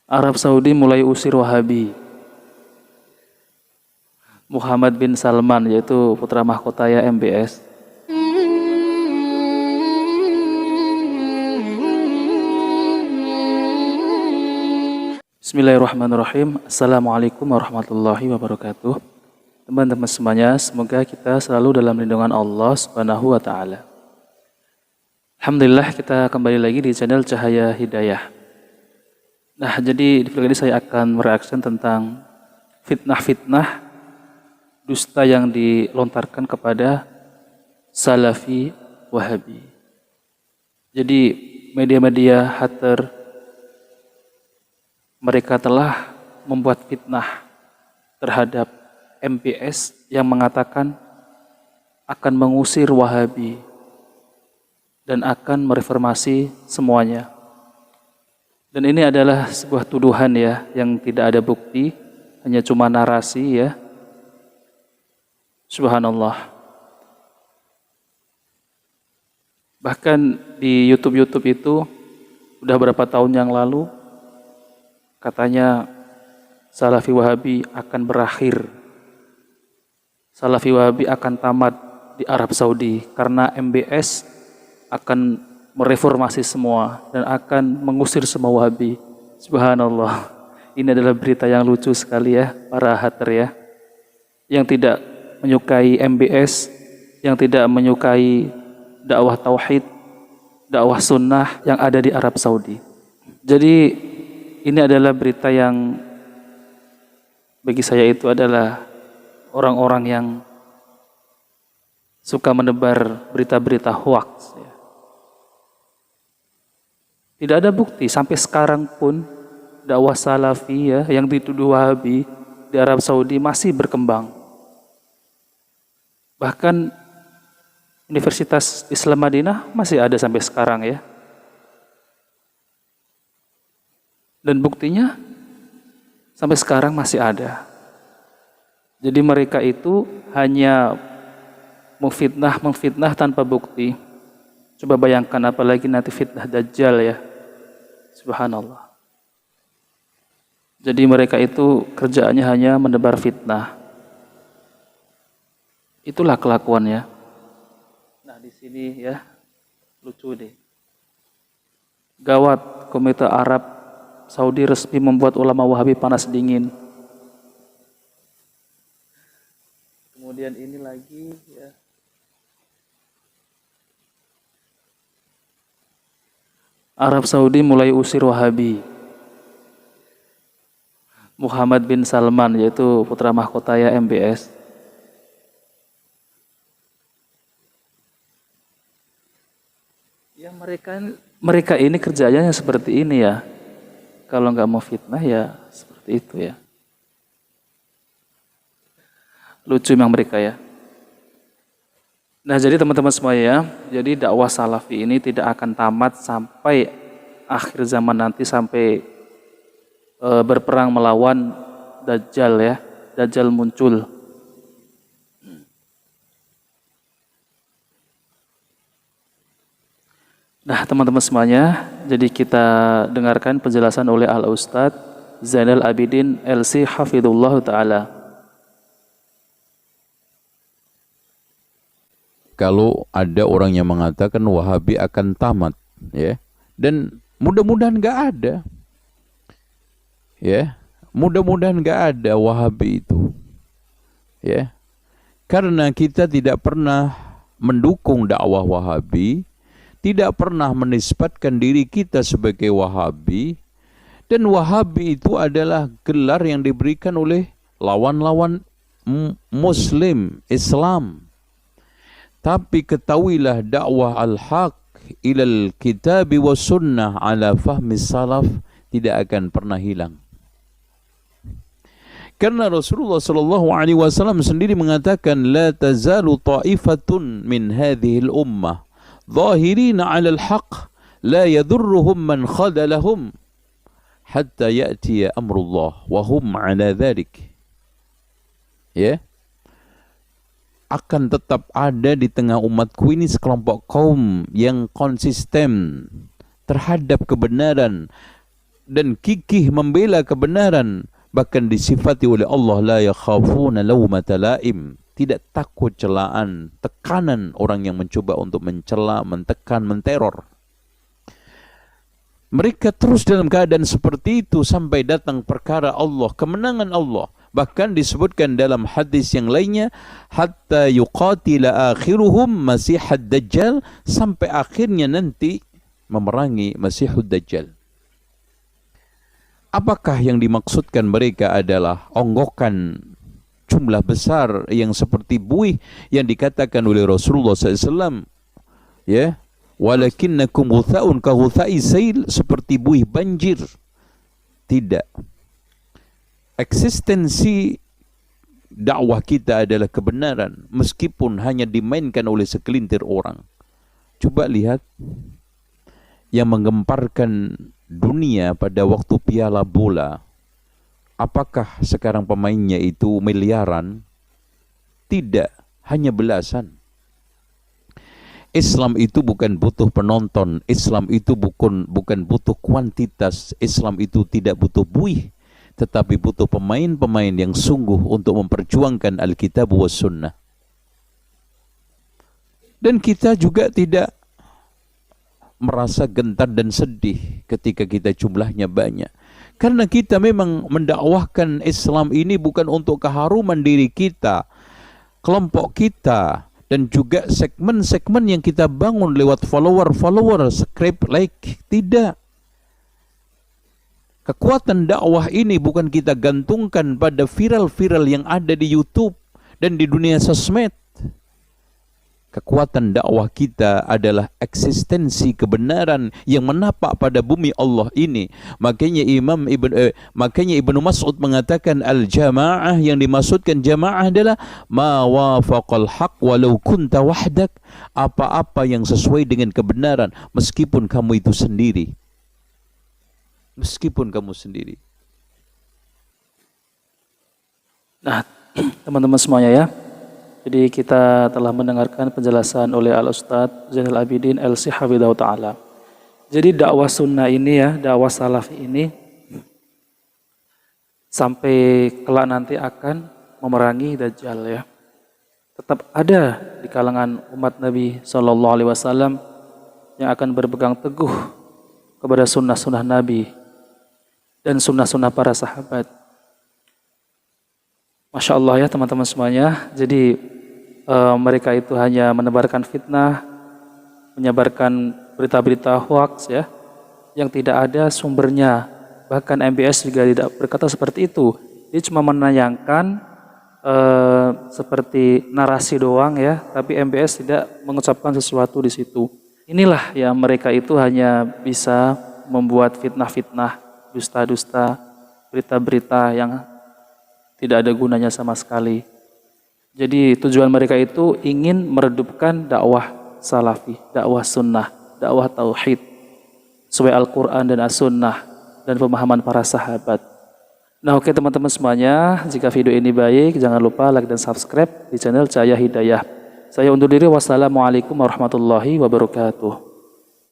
Arab Saudi mulai usir Wahabi. Muhammad bin Salman, yaitu putra mahkota MBS. Bismillahirrahmanirrahim. Assalamualaikum warahmatullahi wabarakatuh. Teman-teman semuanya, semoga kita selalu dalam lindungan Allah Subhanahu wa taala. Alhamdulillah, kita kembali lagi di channel Cahaya Hidayah. Nah, jadi di video ini saya akan mereaksi tentang fitnah-fitnah dusta yang dilontarkan kepada Salafi Wahabi. Jadi media-media hater mereka telah membuat fitnah terhadap MBS yang mengatakan akan mengusir Wahabi dan akan mereformasi semuanya. Dan ini adalah sebuah tuduhan ya, yang tidak ada bukti, hanya cuma narasi ya. Subhanallah. Bahkan di YouTube itu udah berapa tahun yang lalu katanya Salafi Wahabi akan berakhir. Salafi Wahabi akan tamat di Arab Saudi karena MBS akan mereformasi semua dan akan mengusir semua Wahabi. Subhanallah. Ini adalah berita yang lucu sekali ya, para hater ya. Yang tidak menyukai MBS, yang tidak menyukai dakwah tauhid, dakwah sunnah yang ada di Arab Saudi. Jadi ini adalah berita yang bagi saya itu adalah orang-orang yang suka menebar berita-berita hoax. Tidak ada bukti sampai sekarang pun dakwah Salafi ya, yang dituduh Wahabi di Arab Saudi masih berkembang. Bahkan Universitas Islam Madinah masih ada sampai sekarang ya. Dan buktinya sampai sekarang masih ada. Jadi mereka itu hanya memfitnah tanpa bukti. Coba bayangkan apalagi nanti fitnah Dajjal ya. Subhanallah. Jadi mereka itu kerjaannya hanya menebar fitnah. Itulah kelakuannya. Nah, di sini ya lucu deh. Gawat, Komite Arab Saudi resmi membuat ulama Wahabi panas dingin. Kemudian ini lagi ya. Arab Saudi mulai usir Wahabi. Muhammad bin Salman, yaitu putra mahkota MBS. Ya mereka ini kerjanya seperti ini ya. Kalau nggak mau fitnah ya seperti itu ya. Lucu memang mereka ya. Nah, jadi teman-teman semua ya, jadi dakwah Salafi ini tidak akan tamat sampai akhir zaman nanti, sampai berperang melawan Dajjal ya. Dajjal muncul. Nah, teman-teman semuanya, jadi kita dengarkan penjelasan oleh Al-Ustadz Zainal Abidin LC Hafidhullah Ta'ala. Kalau ada orang yang mengatakan Wahabi akan tamat, ya, dan mudah-mudahan nggak ada, ya, mudah-mudahan nggak ada Wahabi itu, ya, karena kita tidak pernah mendukung dakwah Wahabi, tidak pernah menisbatkan diri kita sebagai Wahabi, dan Wahabi itu adalah gelar yang diberikan oleh lawan-lawan Muslim, Islam. Tapi ketahuilah dakwah al-haq ilal kitabi wa sunnah ala fahmi salaf tidak akan pernah hilang. Karena Rasulullah SAW sendiri mengatakan, la tazalu ta'ifatun min hadhil ummah zahirina ala al-haq la yadurruhum man khadalahum hatta ya'tiya amrullah wa hum ala dhalik. Ya. Akan tetap ada di tengah umatku ini sekelompok kaum yang konsisten terhadap kebenaran dan gigih membela kebenaran, bahkan disifati oleh Allah la yakhafuna laumata laim, tidak takut celaan, tekanan orang yang mencoba untuk mencela, mentekan, menteror. Mereka terus dalam keadaan seperti itu sampai datang perkara Allah, kemenangan Allah. Bahkan disebutkan dalam hadis yang lainnya, hatta yuqatila akhiruhum masihad dajjal, sampai akhirnya nanti memerangi Masihud Dajjal. Apakah yang dimaksudkan mereka adalah onggokan jumlah besar yang seperti buih yang dikatakan oleh Rasulullah SAW, ya, walakinnakum ghutha'un ka ghutha'i sail, seperti buih banjir? Tidak. Eksistensi dakwah kita adalah kebenaran meskipun hanya dimainkan oleh segelintir orang. Coba lihat yang menggemparkan dunia pada waktu piala bola. Apakah sekarang pemainnya itu miliaran? Tidak, hanya belasan. Islam itu bukan butuh penonton, Islam itu bukan butuh kuantitas, Islam itu tidak butuh buih, tetapi butuh pemain-pemain yang sungguh untuk memperjuangkan Alkitab wa Sunnah. Dan kita juga tidak merasa gentar dan sedih ketika kita jumlahnya banyak. Karena kita memang mendakwahkan Islam ini bukan untuk keharuman diri kita, kelompok kita, dan juga segmen-segmen yang kita bangun lewat follower, subscribe, like. Tidak. Kekuatan dakwah ini bukan kita gantungkan pada viral-viral yang ada di YouTube dan di dunia sosmed. Kekuatan dakwah kita adalah eksistensi kebenaran yang menapak pada bumi Allah ini. Makanya Ibnu Mas'ud mengatakan al-jamaah, yang dimaksudkan jamaah adalah ma wafaqal haq walau kunta wahdak, apa-apa yang sesuai dengan kebenaran meskipun kamu itu sendiri. Meskipun kamu sendiri. Nah, teman-teman semuanya ya. Jadi kita telah mendengarkan penjelasan oleh Al-Ustadz Zainal Abidin LC Hafidhahu Ta'ala. Jadi dakwah sunnah ini ya, dakwah salafi ini sampai kelak nanti akan memerangi Dajjal ya. Tetap ada di kalangan umat Nabi SAW yang akan berpegang teguh kepada sunnah-sunnah Nabi dan sunnah-sunnah para sahabat. Masya Allah ya teman-teman semuanya. Jadi mereka itu hanya menebarkan fitnah, menyebarkan berita-berita hoax ya, yang tidak ada sumbernya. Bahkan MBS juga tidak berkata seperti itu. Dia cuma menayangkan seperti narasi doang ya, tapi MBS tidak mengucapkan sesuatu di situ. Inilah ya, mereka itu hanya bisa membuat fitnah-fitnah, dusta-dusta, berita-berita yang tidak ada gunanya sama sekali. Jadi tujuan mereka itu ingin meredupkan dakwah salafi, dakwah sunnah, dakwah tauhid sesuai Al-Quran dan As-Sunnah dan pemahaman para sahabat. Nah oke teman-teman semuanya, jika video ini baik jangan lupa like dan subscribe di channel Cahaya Hidayah. Saya undur diri, wassalamualaikum warahmatullahi wabarakatuh.